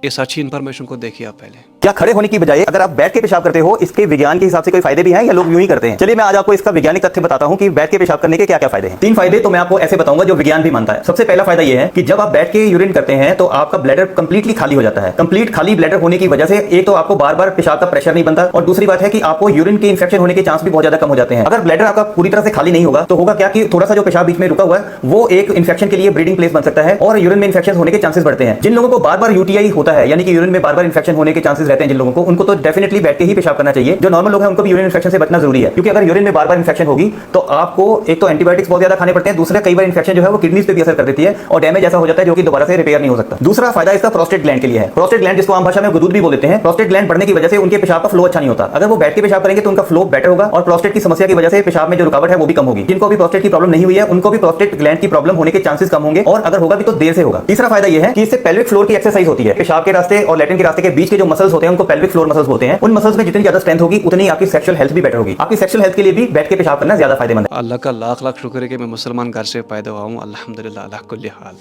इस अच्छी इन्फॉर्मेशन को देखिए आप पहले। क्या खड़े होने की बजाय अगर आप बैठ के पेशाब करते हो, इसके विज्ञान के हिसाब से कोई फायदे भी हैं या लोग यूं ही करते हैं? चलिए मैं आज आपको इसका वैज्ञानिक तथ्य बताता हूं कि बैठ के पेशाब करने के क्या क्या फायदे हैं। 3 फायदे तो मैं आपको ऐसे बताऊंगा जो विज्ञान भी मानता है। सबसे पहला फायदा यह है कि जब आप बैठ के यूरिन करते हैं तो आपका ब्लैडर कंप्लीटली खाली हो जाता है। कंप्लीट खाली ब्लैडर होने की वजह से एक तो आपको बार बार पेशाब का प्रेशर नहीं बनता, और दूसरी बात है कि आपको यूरिन के इंफेक्शन होने के चांस भी बहुत ज्यादा कम हो जाते हैं। अगर ब्लैडर आपका पूरी तरह से खाली नहीं होगा तो होगा क्या कि थोड़ा सा जो पेशाब बीच में रुका हुआ है वो एक इंफेक्शन के लिए ब्रीडिंग प्लेस बन सकता है और यूरिन में इंफेक्शन होने के चांसेस बढ़ते हैं। जिन लोगों को बार बार यूटीआई होता है, यानी कि यूरिन में बार बार इंफेक्शन होने के चांसेस रहते हैं जिन लोगों को, उनको तो डेफिनेटली बैठ के ही पेशाब करना चाहिए। जो नॉर्मल लोग हैं उनको भी यूरिन इंफेक्शन से बचना जरूरी है, क्योंकि अगर यूरिन में बार बार इंफेक्शन होगी तो आपको एक तो एंटीबायोटिक्स बहुत ज्यादा खाने पड़ते हैं, दूसरे कई बार इंफेक्शन जो है वो किडनीज पे भी असर कर देती है और डैमेज ऐसा हो जाता है जो कि दोबारा से रिपेयर नहीं हो सकता। दूसरा फायदा इसका प्रोस्टेट ग्लैंड के लिए है। प्रोस्टेट ग्लैंड जिसको आम भाषा में गुदूद भी बोलते हैं, प्रोस्टेट ग्लैंड बढ़ने की वजह से उनके पेशाब का फ्लो अच्छा नहीं होता। अगर वो बैठ के पेशाब करेंगे तो उनका फ्लो बेटर होगा और प्रोस्टेट की समस्या की वजह से पेशाब में जो रुकावट है वो भी कम होगी। जिनको भी प्रोस्टेट की प्रॉब्लम नहीं हुई है उनको भी प्रोस्टेट ग्लैंड की प्रॉब्लम होने के चांसेस कम होंगे, और अगर होगा भी तो देर से होगा। तीसरा फायदा यह है कि इससे पेल्विक फ्लोर की एक्सरसाइज होती है। पेशाब के रास्ते और लैट्रिन के रास्ते के बीच के जो मसल्स होते हैं उनको पेल्विक फ्लोर मसल्स बोलते हैं। उन मसल्स में जितनी ज्यादा स्ट्रेंथ होगी उतनी आपकी सेक्सुअल हेल्थ भी बेटर होगी। आपकी सेक्सुअल हेल्थ के लिए भी बैठ के पेशाब करना ज्यादा फायदेमंद है। अल्लाह का लाख लाख शुक्र है कि मैं मुसलमान घर से पैदा हुआ हूँ, अल्हम्दुलिल्लाह अला कुल्ली हाल।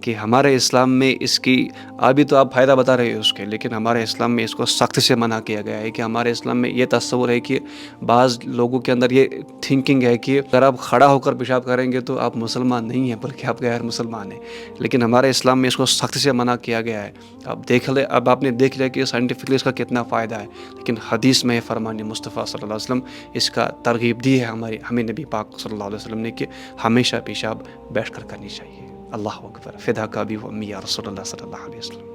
कि हमारे इस्लाम में इसकी, अभी तो आप फ़ायदा बता रहे हो उसके, लेकिन हमारे इस्लाम में इसको सख्त से मना किया गया है। कि हमारे इस्लाम में ये तस्वुर है कि बाज़ लोगों के अंदर ये थिंकिंग है कि अगर आप खड़ा होकर पेशाब करेंगे तो आप मुसलमान नहीं हैं बल्कि आप गैर मुसलमान हैं। लेकिन हमारे इस्लाम में इसको सख्त से मना किया गया है। अब आपने देख लिया कि साइंटिफिकली इसका कितना फ़ायदा है, लेकिन हदीस में फ़रमान मुस्तफ़ा सल्लल्लाहु अलैहि वसल्लम इसका तरगीब दी है हमें नबी पाक सल्लल्लाहु अलैहि वसल्लम ने कि हमेशा पेशाब बैठ कर करनी चाहिए। अल्लाह अकबर, फ़िदा का भी व अम्मी या रसूलल्लाह सल्लल्लाहु अलैहि वसल्लम।